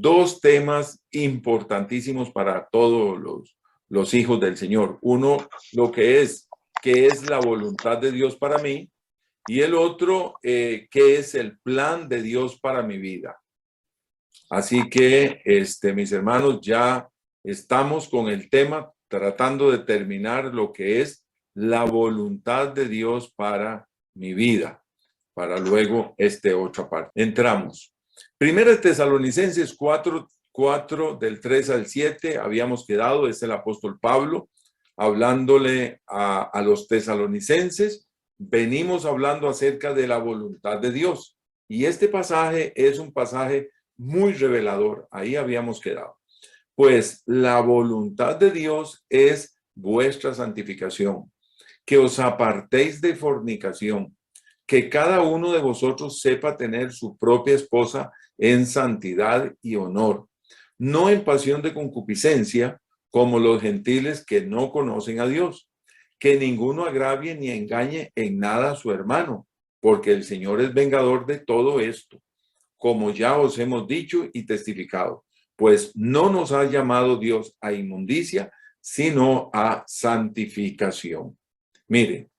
dos temas importantísimos para todos los hijos del Señor. Uno, lo que es la voluntad de Dios para mí, y el otro, qué es el plan de Dios para mi vida. Así que, mis hermanos, ya estamos con el tema tratando de terminar lo que es la voluntad de Dios para mi vida, para luego otra parte. Entramos. Primera de Tesalonicenses 4, del 3 al 7, habíamos quedado, es el apóstol Pablo, hablándole a los tesalonicenses. Venimos hablando acerca de la voluntad de Dios. Y este pasaje es un pasaje muy revelador. Ahí habíamos quedado. Pues la voluntad de Dios es vuestra santificación, que os apartéis de fornicación, que cada uno de vosotros sepa tener su propia esposa en santidad y honor, no en pasión de concupiscencia, como los gentiles que no conocen a Dios, que ninguno agravie ni engañe en nada a su hermano, porque el Señor es vengador de todo esto, como ya os hemos dicho y testificado, pues no nos ha llamado Dios a inmundicia, sino a santificación. Mire,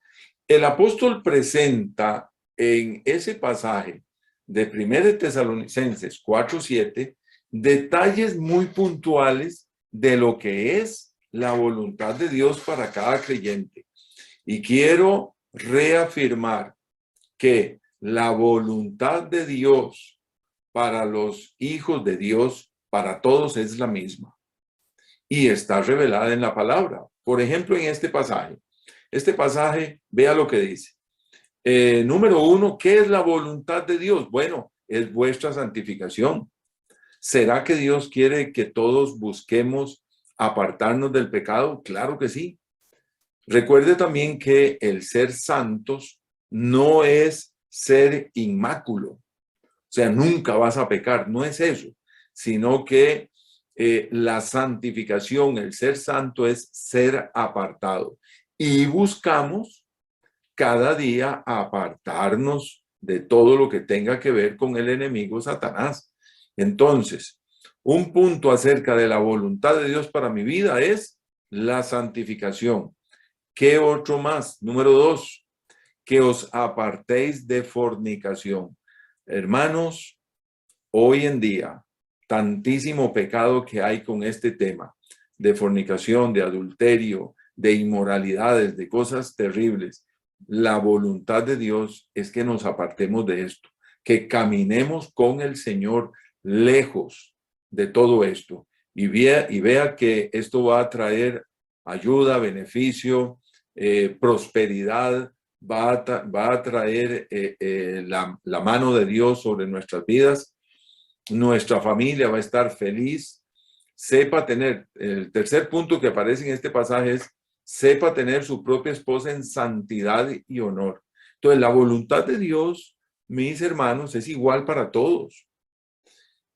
el apóstol presenta en ese pasaje de 1 Tesalonicenses 4:7 detalles muy puntuales de lo que es la voluntad de Dios para cada creyente. Y quiero reafirmar que la voluntad de Dios para los hijos de Dios, para todos es la misma. Y está revelada en la palabra. Por ejemplo, en este pasaje, vea lo que dice. Número 1, ¿qué es la voluntad de Dios? Bueno, es vuestra santificación. ¿Será que Dios quiere que todos busquemos apartarnos del pecado? Claro que sí. Recuerde también que el ser santos no es ser inmáculo. O sea, nunca vas a pecar, no es eso, sino que la santificación, el ser santo es ser apartado. Y buscamos cada día apartarnos de todo lo que tenga que ver con el enemigo Satanás. Entonces, un punto acerca de la voluntad de Dios para mi vida es la santificación. ¿Qué otro más? Número 2, que os apartéis de fornicación. Hermanos, hoy en día, tantísimo pecado que hay con este tema de fornicación, de adulterio, de inmoralidades, de cosas terribles. La voluntad de Dios es que nos apartemos de esto, que caminemos con el Señor lejos de todo esto y vea que esto va a traer ayuda, beneficio, prosperidad, va a traer la mano de Dios sobre nuestras vidas. Nuestra familia va a estar feliz. Sepa tener, el tercer punto que aparece en este pasaje es, sepa tener su propia esposa en santidad y honor. Entonces, la voluntad de Dios, mis hermanos, es igual para todos.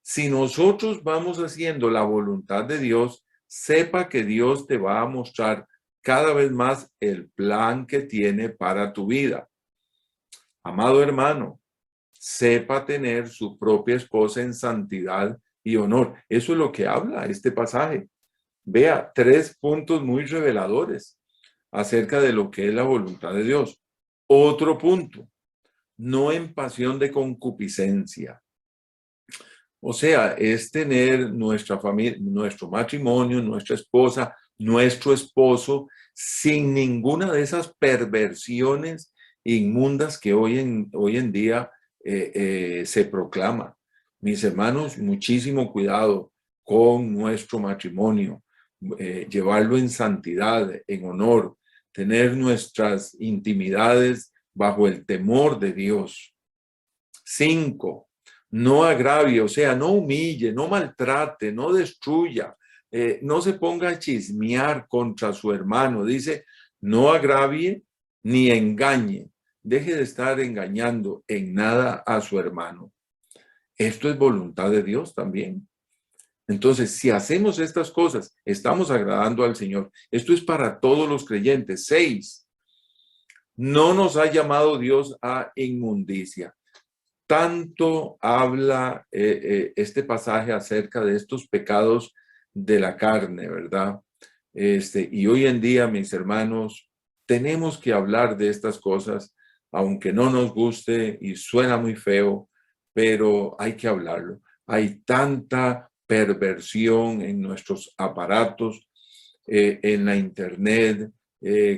Si nosotros vamos haciendo la voluntad de Dios, sepa que Dios te va a mostrar cada vez más el plan que tiene para tu vida. Amado hermano, sepa tener su propia esposa en santidad y honor. Eso es lo que habla este pasaje. Vea, 3 puntos muy reveladores acerca de lo que es la voluntad de Dios. Otro punto, no en pasión de concupiscencia. O sea, es tener nuestra familia, nuestro matrimonio, nuestra esposa, nuestro esposo, sin ninguna de esas perversiones inmundas que hoy en día se proclama. Mis hermanos, muchísimo cuidado con nuestro matrimonio, llevarlo en santidad, en honor, tener nuestras intimidades bajo el temor de Dios. 5, no agravie, o sea, no humille, no maltrate, no destruya, no se ponga a chismear contra su hermano. Dice, no agravie ni engañe. Deje de estar engañando en nada a su hermano. Esto es voluntad de Dios también. Entonces, si hacemos estas cosas, estamos agradando al Señor. Esto es para todos los creyentes. 6, no nos ha llamado Dios a inmundicia. tanto habla este pasaje acerca de estos pecados de la carne, ¿verdad? Y hoy en día, mis hermanos, tenemos que hablar de estas cosas, aunque no nos guste y suena muy feo, pero hay que hablarlo. Hay tanta perversión en nuestros aparatos, en la internet,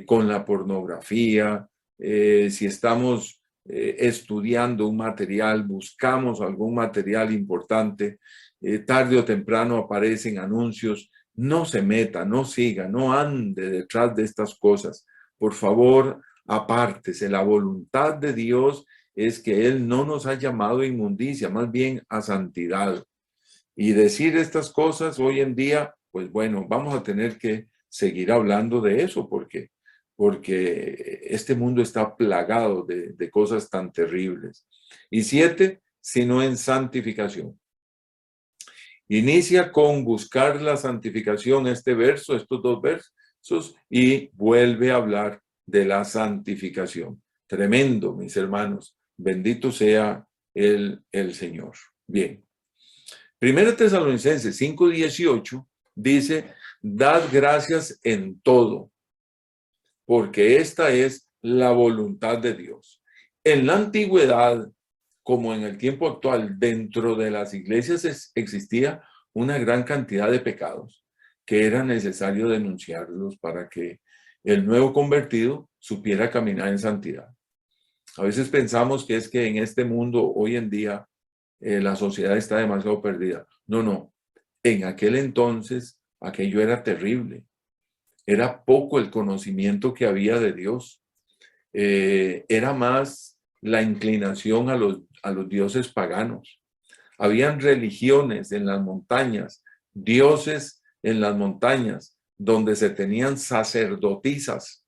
con la pornografía. Si estamos estudiando un material, buscamos algún material importante, tarde o temprano aparecen anuncios. No se meta, no siga, no ande detrás de estas cosas. Por favor, apártese. La voluntad de Dios es que Él no nos ha llamado a inmundicia, más bien a santidad. Y decir estas cosas hoy en día, pues bueno, vamos a tener que seguir hablando de eso porque este mundo está plagado de cosas tan terribles. Y 7, sino en santificación. Inicia con buscar la santificación, este verso, estos 2 versos, y vuelve a hablar de la santificación. Tremendo, mis hermanos. Bendito sea el Señor. Bien. Primera Tesalonicenses 5:18 dice, dad gracias en todo, porque esta es la voluntad de Dios. En la antigüedad, como en el tiempo actual, dentro de las iglesias existía una gran cantidad de pecados que era necesario denunciarlos para que el nuevo convertido supiera caminar en santidad. A veces pensamos que es que en este mundo hoy en día la sociedad está demasiado perdida. No, no. En aquel entonces aquello era terrible. Era poco el conocimiento que había de Dios. Era más la inclinación a los dioses paganos. Habían religiones en las montañas, dioses en las montañas, donde se tenían sacerdotisas,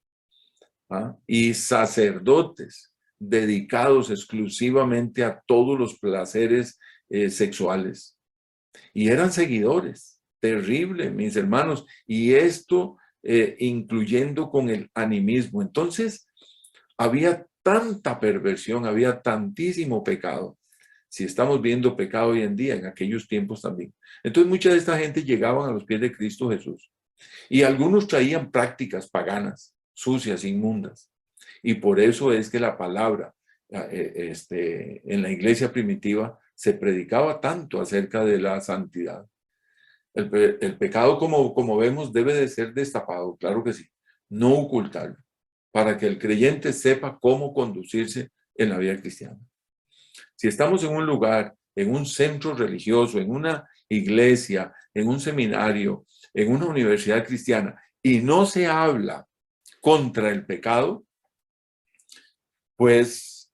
¿ah? Y sacerdotes dedicados exclusivamente a todos los placeres sexuales. Y eran seguidores, terrible, mis hermanos. Y esto incluyendo con el animismo. Entonces, había tanta perversión, había tantísimo pecado. Si estamos viendo pecado hoy en día, en aquellos tiempos también. Entonces, mucha de esta gente llegaban a los pies de Cristo Jesús. Y algunos traían prácticas paganas, sucias, inmundas. Y por eso es que la palabra en la iglesia primitiva se predicaba tanto acerca de la santidad. El pecado, como vemos, debe de ser destapado, claro que sí, no ocultarlo, para que el creyente sepa cómo conducirse en la vida cristiana. Si estamos en un lugar, en un centro religioso, en una iglesia, en un seminario, en una universidad cristiana, y no se habla contra el pecado, pues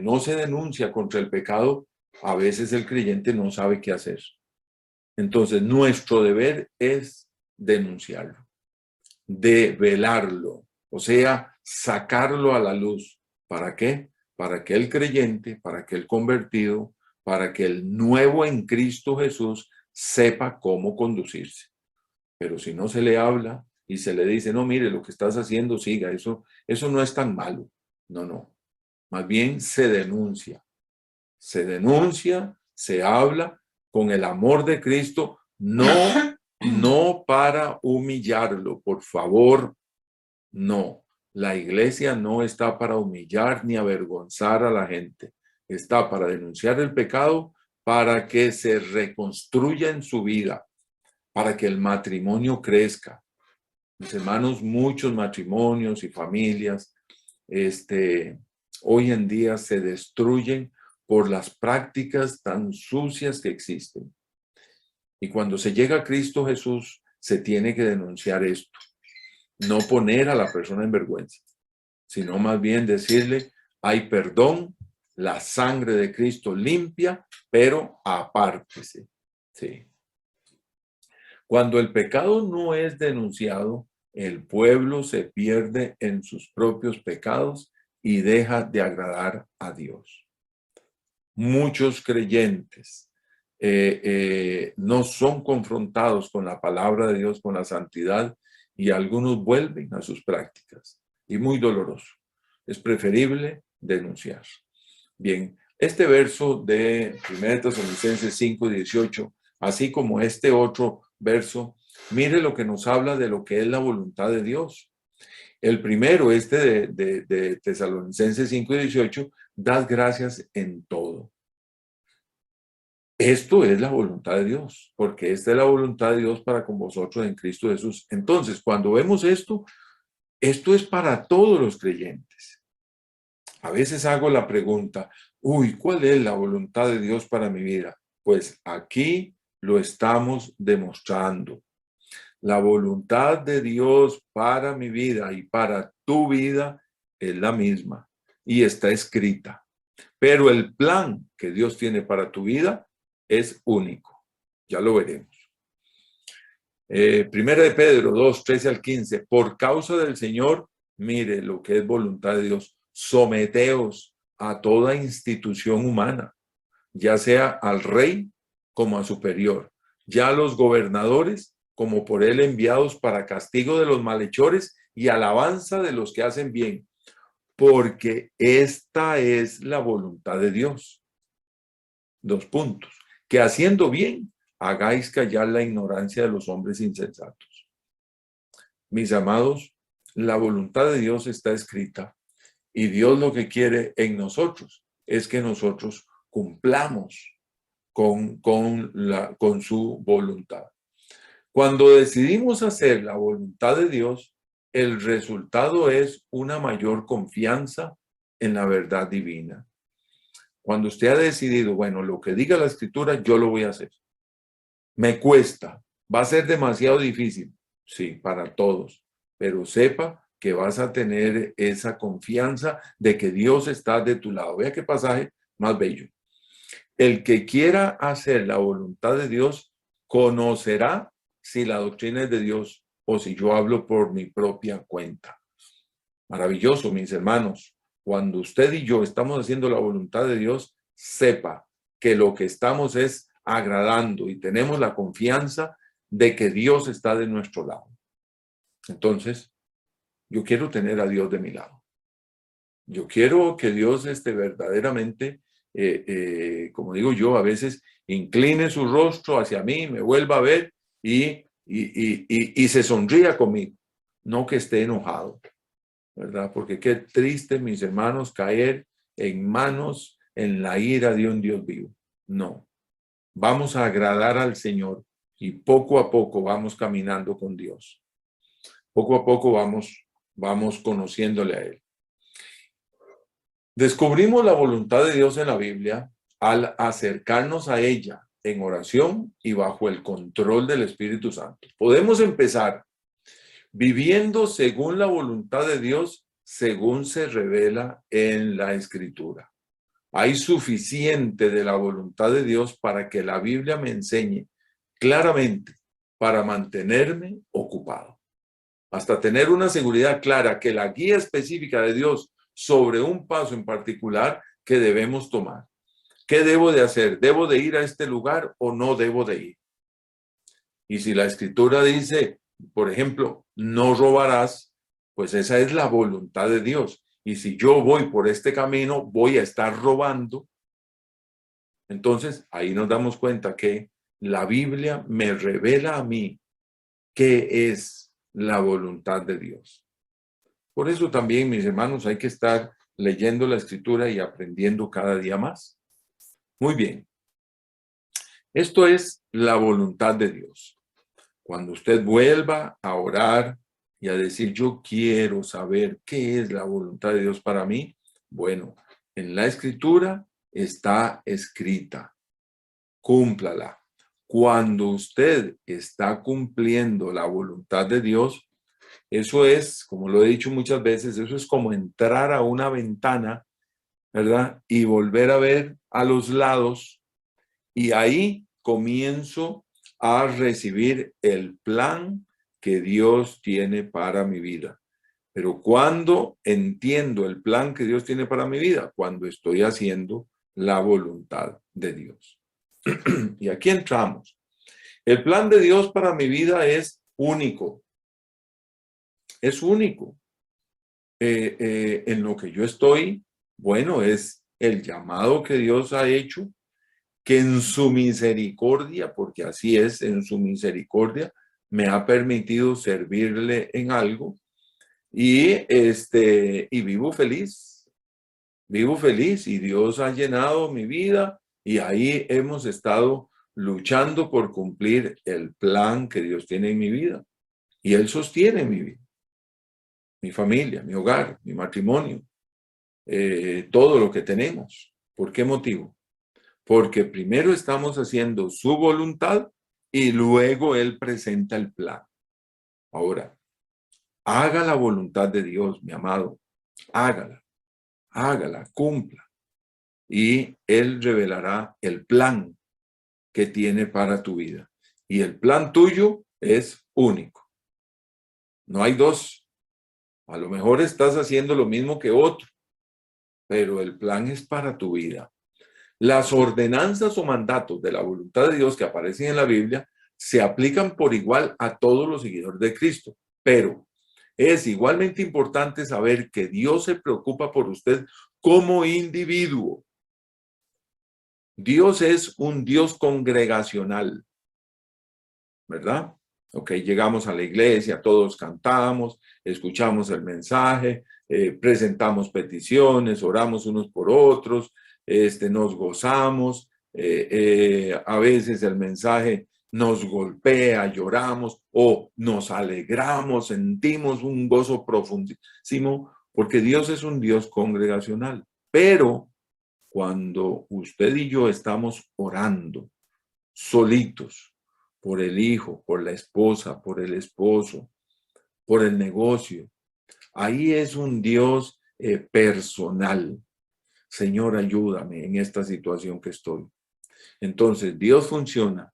no se denuncia contra el pecado, a veces el creyente no sabe qué hacer. Entonces, nuestro deber es denunciarlo, develarlo, o sea, sacarlo a la luz. ¿Para qué? Para que el creyente, para que el convertido, para que el nuevo en Cristo Jesús sepa cómo conducirse. Pero si no se le habla y se le dice, no, mire, lo que estás haciendo, siga, eso no es tan malo. No, no. Más bien se denuncia, se habla con el amor de Cristo, no para humillarlo, por favor, no. La iglesia no está para humillar ni avergonzar a la gente, está para denunciar el pecado, para que se reconstruya en su vida, para que el matrimonio crezca. Mis hermanos, muchos matrimonios y familias, hoy en día se destruyen por las prácticas tan sucias que existen. Y cuando se llega a Cristo Jesús, se tiene que denunciar esto. No poner a la persona en vergüenza, sino más bien decirle, hay perdón, la sangre de Cristo limpia, pero apártese. Sí. Cuando el pecado no es denunciado, el pueblo se pierde en sus propios pecados y deja de agradar a Dios. Muchos creyentes no son confrontados con la palabra de Dios, con la santidad, y algunos vuelven a sus prácticas. Y muy doloroso. Es preferible denunciar. Bien, Este verso de 1 Tesalonicenses 5:18, así como este otro verso, mire lo que nos habla de lo que es la voluntad de Dios. El primero, de Tesalonicenses 5:18, dad gracias en todo. Esto es la voluntad de Dios, porque esta es la voluntad de Dios para con vosotros en Cristo Jesús. Entonces, cuando vemos esto, esto es para todos los creyentes. A veces hago la pregunta, ¿cuál es la voluntad de Dios para mi vida? Pues aquí lo estamos demostrando. La voluntad de Dios para mi vida y para tu vida es la misma y está escrita. Pero el plan que Dios tiene para tu vida es único. Ya lo veremos. Primera de Pedro 2, 13 al 15. Por causa del Señor, mire lo que es voluntad de Dios. Someteos a toda institución humana, ya sea al rey como a superior, ya a los gobernadores como por él enviados para castigo de los malhechores y alabanza de los que hacen bien, porque esta es la voluntad de Dios. 2 puntos. Que haciendo bien, hagáis callar la ignorancia de los hombres insensatos. Mis amados, la voluntad de Dios está escrita y Dios lo que quiere en nosotros es que nosotros cumplamos con su voluntad. Cuando decidimos hacer la voluntad de Dios, el resultado es una mayor confianza en la verdad divina. Cuando usted ha decidido, bueno, lo que diga la Escritura, yo lo voy a hacer. Me cuesta, va a ser demasiado difícil, sí, para todos, pero sepa que vas a tener esa confianza de que Dios está de tu lado. Vea qué pasaje más bello. El que quiera hacer la voluntad de Dios conocerá si la doctrina es de Dios o si yo hablo por mi propia cuenta. Maravilloso, mis hermanos. Cuando usted y yo estamos haciendo la voluntad de Dios, sepa que lo que estamos es agradando y tenemos la confianza de que Dios está de nuestro lado. Entonces, yo quiero tener a Dios de mi lado. Yo quiero que Dios verdaderamente, como digo yo, a veces incline su rostro hacia mí, me vuelva a ver y se sonría conmigo, no que esté enojado, ¿verdad? Porque qué triste, mis hermanos, caer en manos, en la ira de un Dios vivo. No, vamos a agradar al Señor y poco a poco vamos caminando con Dios. Poco a poco vamos conociéndole a Él. Descubrimos la voluntad de Dios en la Biblia al acercarnos a ella en oración y bajo el control del Espíritu Santo. Podemos empezar viviendo según la voluntad de Dios, según se revela en la Escritura. Hay suficiente de la voluntad de Dios para que la Biblia me enseñe claramente para mantenerme ocupado. Hasta tener una seguridad clara que la guía específica de Dios sobre un paso en particular que debemos tomar. ¿Qué debo de hacer? ¿Debo de ir a este lugar o no debo de ir? Y si la Escritura dice, por ejemplo, no robarás, pues esa es la voluntad de Dios. Y si yo voy por este camino, voy a estar robando. Entonces, ahí nos damos cuenta que la Biblia me revela a mí qué es la voluntad de Dios. Por eso también, mis hermanos, hay que estar leyendo la Escritura y aprendiendo cada día más. Muy bien. Esto es la voluntad de Dios. Cuando usted vuelva a orar y a decir, yo quiero saber qué es la voluntad de Dios para mí, bueno, en la Escritura está escrita. Cúmplala. Cuando usted está cumpliendo la voluntad de Dios, eso es, como lo he dicho muchas veces, eso es como entrar a una ventana, ¿verdad? Y volver a ver a los lados y ahí comienzo a recibir el plan que Dios tiene para mi vida. Pero cuando entiendo el plan que Dios tiene para mi vida, cuando estoy haciendo la voluntad de Dios. Y aquí entramos. El plan de Dios para mi vida es único. Es único. En lo que yo estoy, bueno, es el llamado que Dios ha hecho, que en su misericordia, porque así es, en su misericordia, me ha permitido servirle en algo y vivo feliz y Dios ha llenado mi vida y ahí hemos estado luchando por cumplir el plan que Dios tiene en mi vida y Él sostiene mi vida, mi familia, mi hogar, mi matrimonio, todo lo que tenemos. ¿Por qué motivo? Porque primero estamos haciendo su voluntad y luego Él presenta el plan. Ahora, haga la voluntad de Dios, mi amado, hágala, cumpla. Y Él revelará el plan que tiene para tu vida. Y el plan tuyo es único. No hay dos. A lo mejor estás haciendo lo mismo que otro, pero el plan es para tu vida. Las ordenanzas o mandatos de la voluntad de Dios que aparecen en la Biblia se aplican por igual a todos los seguidores de Cristo, pero es igualmente importante saber que Dios se preocupa por usted como individuo. Dios es un Dios congregacional, ¿verdad? Ok, llegamos a la iglesia, todos cantamos, escuchamos el mensaje, presentamos peticiones, oramos unos por otros, nos gozamos, a veces el mensaje nos golpea, lloramos o nos alegramos, sentimos un gozo profundísimo, porque Dios es un Dios congregacional. Pero cuando usted y yo estamos orando solitos, por el hijo, por la esposa, por el esposo, por el negocio. Ahí es un Dios personal. Señor, ayúdame en esta situación que estoy. Entonces, Dios funciona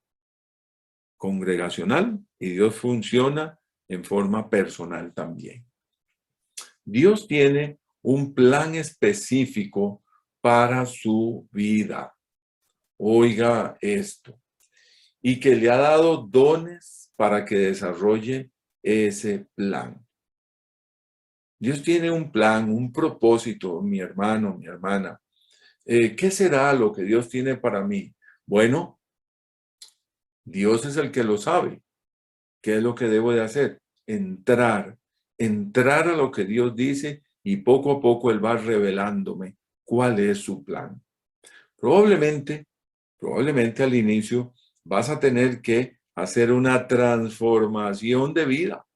congregacional y Dios funciona en forma personal también. Dios tiene un plan específico para su vida. Oiga esto. Y que le ha dado dones para que desarrolle ese plan. Dios tiene un plan, un propósito, mi hermano, mi hermana. ¿Qué será lo que Dios tiene para mí? Bueno, Dios es el que lo sabe. ¿Qué es lo que debo de hacer? Entrar a lo que Dios dice y poco a poco Él va revelándome cuál es su plan. Probablemente al inicio vas a tener que hacer una transformación de vida,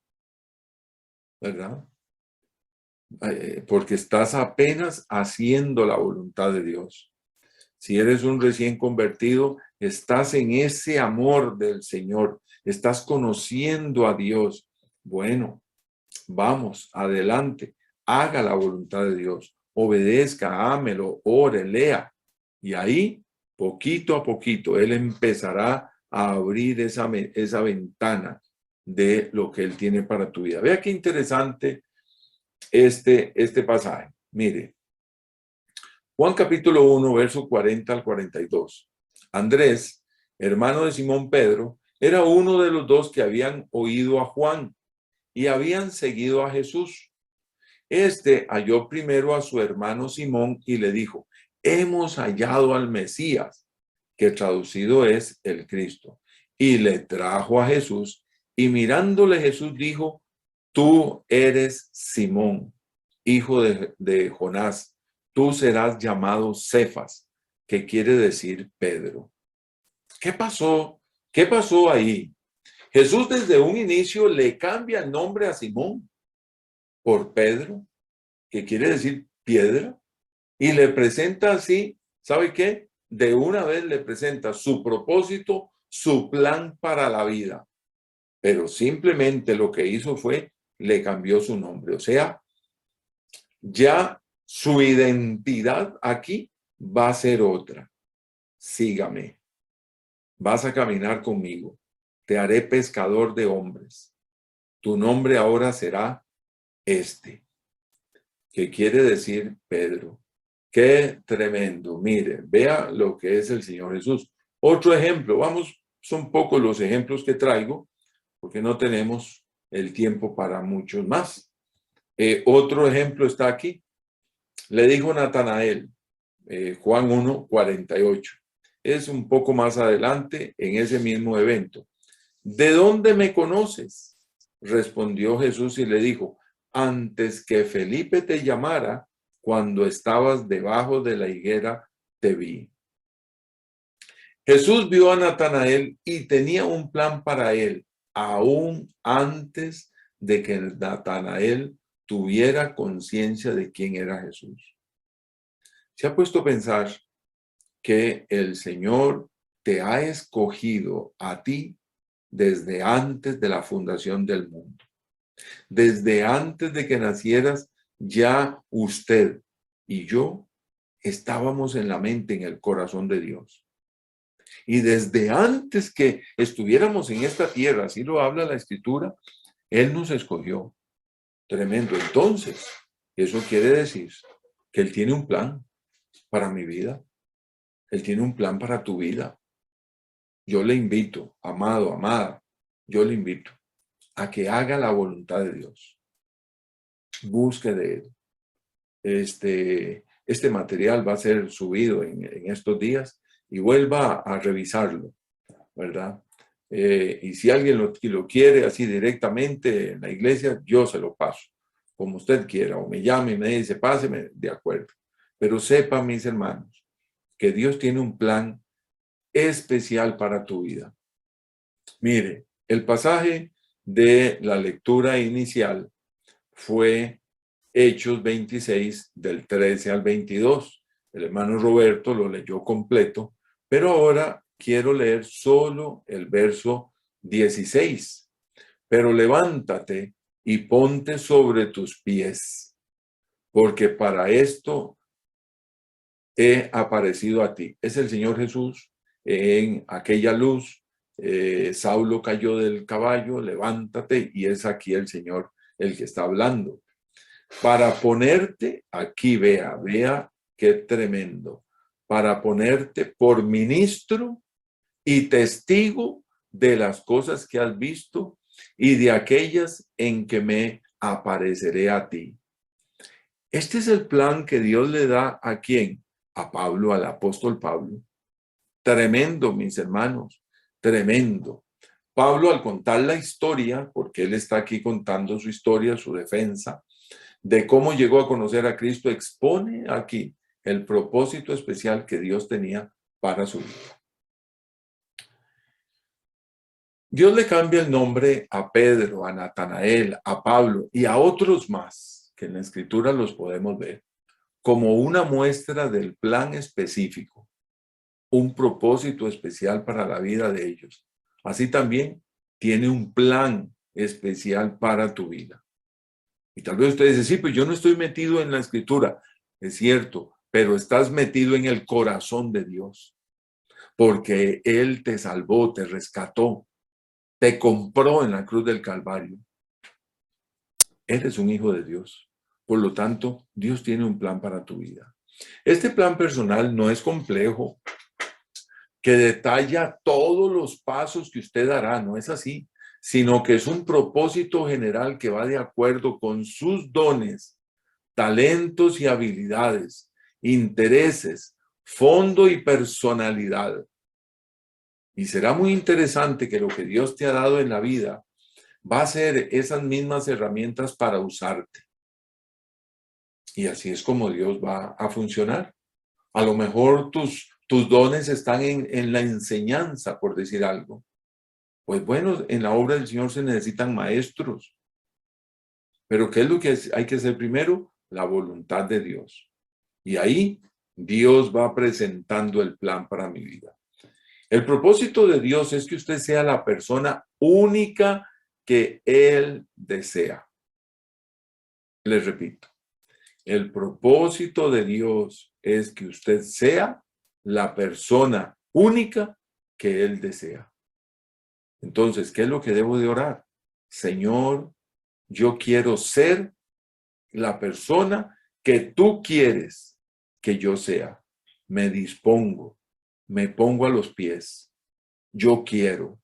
¿verdad? Porque estás apenas haciendo la voluntad de Dios. Si eres un recién convertido, estás en ese amor del Señor, estás conociendo a Dios. Bueno, vamos, adelante, haga la voluntad de Dios, obedezca, ámelo, ore, lea. Y ahí, poquito a poquito, Él empezará a abrir esa ventana de lo que Él tiene para tu vida. Vea qué interesante este pasaje. Mire, Juan capítulo 1, verso 40 al 42. Andrés, hermano de Simón Pedro, era uno de los dos que habían oído a Juan y habían seguido a Jesús. Este halló primero a su hermano Simón y le dijo: hemos hallado al Mesías, que traducido es el Cristo. Y le trajo a Jesús, y mirándole Jesús dijo: tú eres Simón, hijo de Jonás, tú serás llamado Cefas, que quiere decir Pedro. ¿Qué pasó? ¿Qué pasó ahí? Jesús desde un inicio le cambia el nombre a Simón por Pedro, que quiere decir piedra, y le presenta así, ¿sabe qué? De una vez le presenta su propósito, su plan para la vida. Pero simplemente lo que hizo fue, le cambió su nombre. O sea, ya su identidad aquí va a ser otra. Sígame. Vas a caminar conmigo. Te haré pescador de hombres. Tu nombre ahora será este, que quiere decir Pedro. Qué tremendo. Mire, vea lo que es el Señor Jesús. Otro ejemplo, vamos, son pocos los ejemplos que traigo, porque no tenemos el tiempo para muchos más. Otro ejemplo está aquí. Le dijo Natanael: Juan 1, 48. Es un poco más adelante en ese mismo evento. ¿De dónde me conoces? Respondió Jesús y le dijo, antes que Felipe te llamara, cuando estabas debajo de la higuera, te vi. Jesús vio a Natanael y tenía un plan para él, aún antes de que Natanael tuviera conciencia de quién era Jesús. ¿Se ha puesto a pensar que el Señor te ha escogido a ti desde antes de la fundación del mundo? Desde antes de que nacieras, ya usted y yo estábamos en la mente, en el corazón de Dios. Y desde antes que estuviéramos en esta tierra, así lo habla la Escritura, Él nos escogió. Tremendo. Entonces, eso quiere decir que Él tiene un plan para mi vida. Él tiene un plan para tu vida. Yo le invito, amado, amada, yo le invito a que haga la voluntad de Dios. Busque de Él. Este material va a ser subido en estos días y vuelva a revisarlo, ¿verdad? Y si alguien lo quiere así directamente en la iglesia, yo se lo paso, como usted quiera, o me llame y me dice, páseme, de acuerdo. Pero sepa, mis hermanos, que Dios tiene un plan especial para tu vida. Mire, el pasaje de la lectura inicial fue Hechos 26, del 13 al 22. El hermano Roberto lo leyó completo, pero ahora quiero leer solo el verso 16. Pero levántate y ponte sobre tus pies, porque para esto he aparecido a ti. Es el Señor Jesús en aquella luz. Saulo cayó del caballo, levántate, y es aquí el Señor el que está hablando. Para ponerte, aquí vea qué tremendo, para ponerte por ministro y testigo de las cosas que has visto y de aquellas en que me apareceré a ti. Este es el plan que Dios le da ¿a quién? A Pablo, al apóstol Pablo. Tremendo, mis hermanos, tremendo. Pablo, al contar la historia, porque él está aquí contando su historia, su defensa, de cómo llegó a conocer a Cristo, expone aquí el propósito especial que Dios tenía para su vida. Dios le cambia el nombre a Pedro, a Natanael, a Pablo y a otros más, que en la Escritura los podemos ver, como una muestra del plan específico, un propósito especial para la vida de ellos. Así también tiene un plan especial para tu vida. Y tal vez usted dice, sí, pues yo no estoy metido en la Escritura. Es cierto, pero estás metido en el corazón de Dios, porque Él te salvó, te rescató, te compró en la cruz del Calvario. Eres un hijo de Dios. Por lo tanto, Dios tiene un plan para tu vida. Este plan personal no es complejo, que detalla todos los pasos que usted hará, no es así, sino que es un propósito general que va de acuerdo con sus dones, talentos y habilidades, intereses, fondo y personalidad. Y será muy interesante que lo que Dios te ha dado en la vida va a ser esas mismas herramientas para usarte. Y así es como Dios va a funcionar. A lo mejor tus dones están en la enseñanza, por decir algo. Pues bueno, en la obra del Señor se necesitan maestros. Pero ¿qué es lo que hay que hacer primero? La voluntad de Dios. Y ahí Dios va presentando el plan para mi vida. El propósito de Dios es que usted sea la persona única que Él desea. Les repito, el propósito de Dios es que usted sea la persona única que Él desea. Entonces, ¿qué es lo que debo de orar? Señor, yo quiero ser la persona que tú quieres que yo sea. Me dispongo, me pongo a los pies. Yo quiero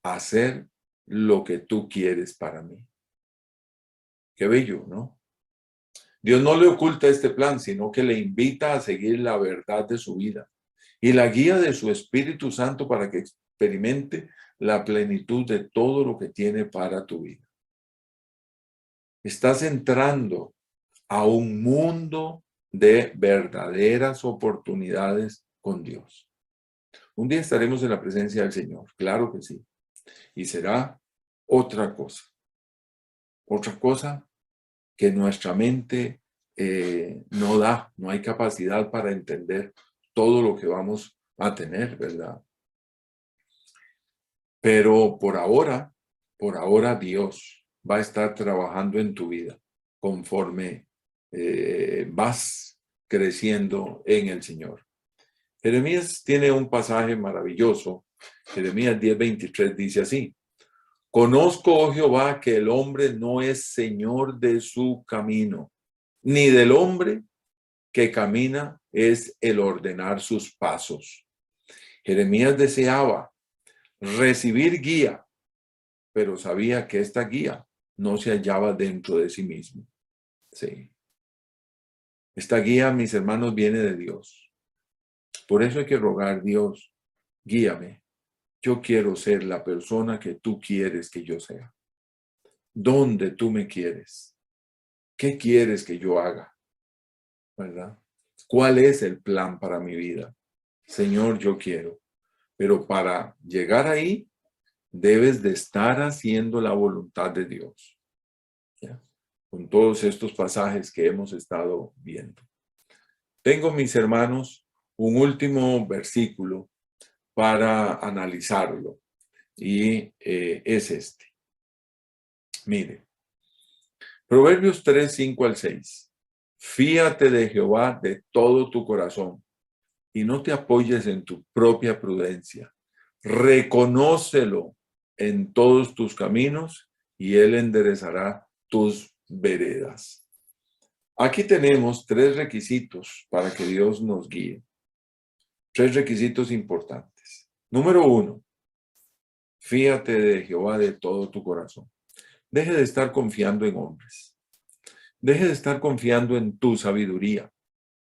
hacer lo que tú quieres para mí. Qué bello, ¿no? Dios no le oculta este plan, sino que le invita a seguir la verdad de su vida y la guía de su Espíritu Santo para que experimente la plenitud de todo lo que tiene para tu vida. Estás entrando a un mundo de verdaderas oportunidades con Dios. Un día estaremos en la presencia del Señor, claro que sí. Y será otra cosa que nuestra mente no da, no hay capacidad para entender todo lo que vamos a tener, ¿verdad? Pero por ahora Dios va a estar trabajando en tu vida conforme vas creciendo en el Señor. Jeremías tiene un pasaje maravilloso. Jeremías 10:23 dice así: Conozco, oh Jehová, que el hombre no es señor de su camino, ni del hombre que camina es el ordenar sus pasos. Jeremías deseaba recibir guía, pero sabía que esta guía no se hallaba dentro de sí mismo. Sí. Esta guía, mis hermanos, viene de Dios. Por eso hay que rogar: Dios, guíame. Yo quiero ser la persona que tú quieres que yo sea. ¿Dónde tú me quieres? ¿Qué quieres que yo haga? ¿Verdad? ¿Cuál es el plan para mi vida? Señor, yo quiero. Pero para llegar ahí, debes de estar haciendo la voluntad de Dios. ¿Ya? Con todos estos pasajes que hemos estado viendo. Tengo, mis hermanos, un último versículo para analizarlo. Y es este. Mire. Proverbios 3, 5 al 6. Fíate de Jehová de todo tu corazón y no te apoyes en tu propia prudencia. Reconócelo en todos tus caminos y Él enderezará tus veredas. Aquí tenemos 3 requisitos para que Dios nos guíe. 3 requisitos importantes. Número 1, fíate de Jehová de todo tu corazón. Deje de estar confiando en hombres. Deje de estar confiando en tu sabiduría,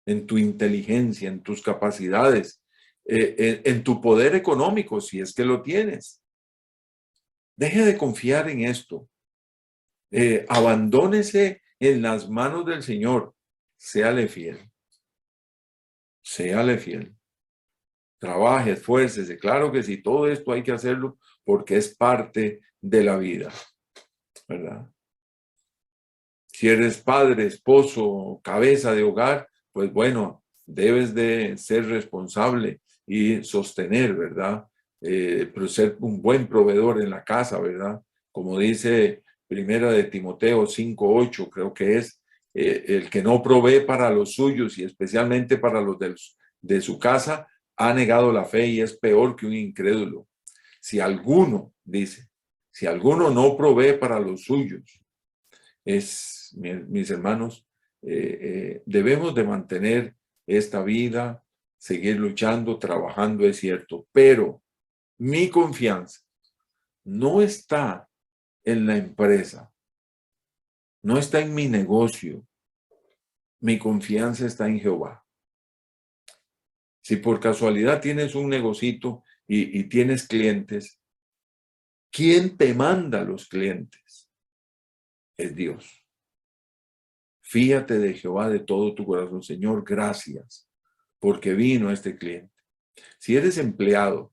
en tu inteligencia, en tus capacidades, en tu poder económico, si es que lo tienes. Deje de confiar en esto. Abandónese en las manos del Señor. Séale fiel. Séale fiel. Trabaje, esfuércese. Claro que sí, todo esto hay que hacerlo porque es parte de la vida, ¿verdad? Si eres padre, esposo, cabeza de hogar, pues bueno, debes de ser responsable y sostener, ¿verdad? Pero ser un buen proveedor en la casa, ¿verdad? Como dice Primera de Timoteo 5:8, creo que es, el que no provee para los suyos y especialmente para los de su casa, ha negado la fe y es peor que un incrédulo. Si alguno, dice, si alguno no provee para los suyos, mis hermanos, debemos de mantener esta vida, seguir luchando, trabajando, es cierto, pero mi confianza no está en la empresa, no está en mi negocio, mi confianza está en Jehová. Si por casualidad tienes un negocito y tienes clientes, ¿quién te manda los clientes? Es Dios. Fíate de Jehová de todo tu corazón. Señor, gracias, porque vino este cliente. Si eres empleado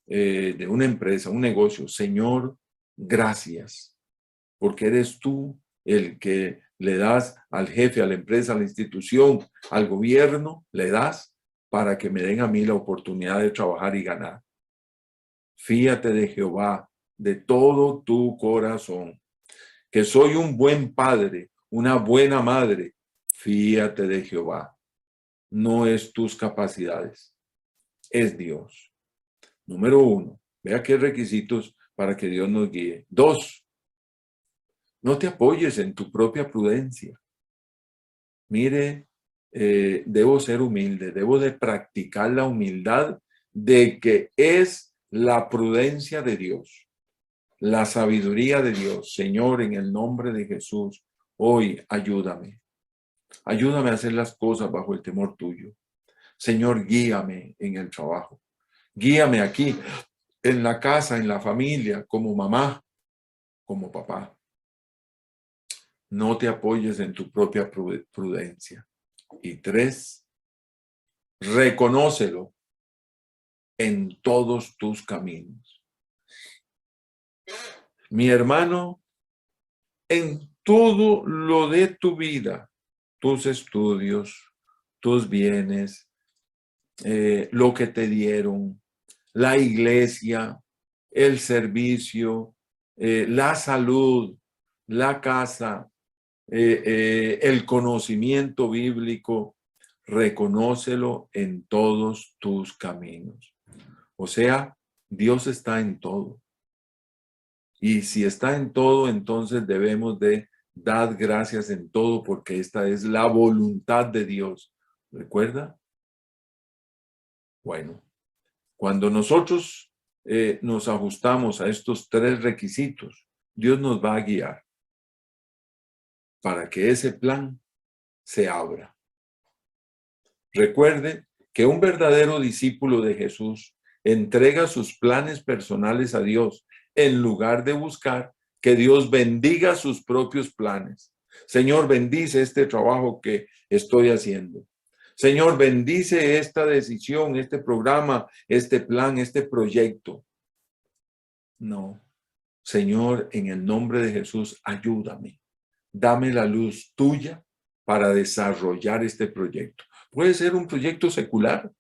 de una empresa, un negocio, Señor, gracias, porque eres tú el que le das al jefe, a la empresa, a la institución, al gobierno, le das para que me den a mí la oportunidad de trabajar y ganar. Fíate de Jehová de todo tu corazón, que soy un buen padre, una buena madre. Fíate de Jehová. No es tus capacidades, es Dios. Número 1, vea qué requisitos para que Dios nos guíe. 2, no te apoyes en tu propia prudencia. Mire, debo ser humilde, debo de practicar la humildad de que es la prudencia de Dios, la sabiduría de Dios. Señor, en el nombre de Jesús, hoy ayúdame. Ayúdame a hacer las cosas bajo el temor tuyo. Señor, guíame en el trabajo. Guíame aquí, en la casa, en la familia, como mamá, como papá. No te apoyes en tu propia prudencia. Y 3, reconócelo en todos tus caminos. Mi hermano, en todo lo de tu vida, tus estudios, tus bienes, lo que te dieron, la iglesia, el servicio, la salud, la casa, el conocimiento bíblico, reconócelo en todos tus caminos. O sea, Dios está en todo. Y si está en todo, entonces debemos de dar gracias en todo porque esta es la voluntad de Dios. ¿Recuerda? Bueno, cuando nosotros nos ajustamos a estos 3 requisitos, Dios nos va a guiar para que ese plan se abra. Recuerde que un verdadero discípulo de Jesús entrega sus planes personales a Dios en lugar de buscar que Dios bendiga sus propios planes. Señor, bendice este trabajo que estoy haciendo. Señor, bendice esta decisión, este programa, este plan, este proyecto. No. Señor, en el nombre de Jesús, ayúdame. Dame la luz tuya para desarrollar este proyecto. Puede ser un proyecto secular.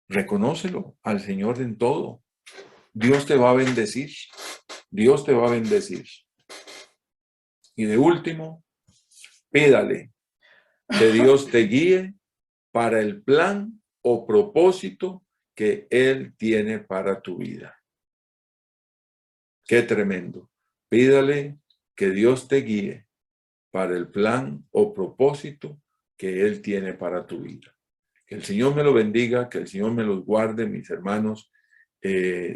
Reconócelo al Señor en todo. Dios te va a bendecir. Dios te va a bendecir. Y de último, pídale que Dios te guíe para el plan o propósito que Él tiene para tu vida. Qué tremendo. Pídale que Dios te guíe para el plan o propósito que Él tiene para tu vida. Que el Señor me lo bendiga, que el Señor me los guarde, mis hermanos.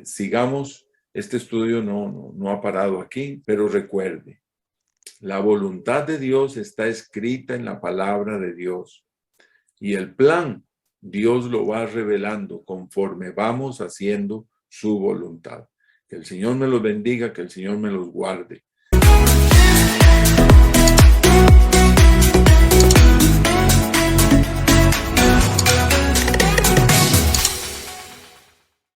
Sigamos, este estudio no ha parado aquí, pero recuerde, la voluntad de Dios está escrita en la palabra de Dios y el plan Dios lo va revelando conforme vamos haciendo su voluntad. Que el Señor me los bendiga, que el Señor me los guarde.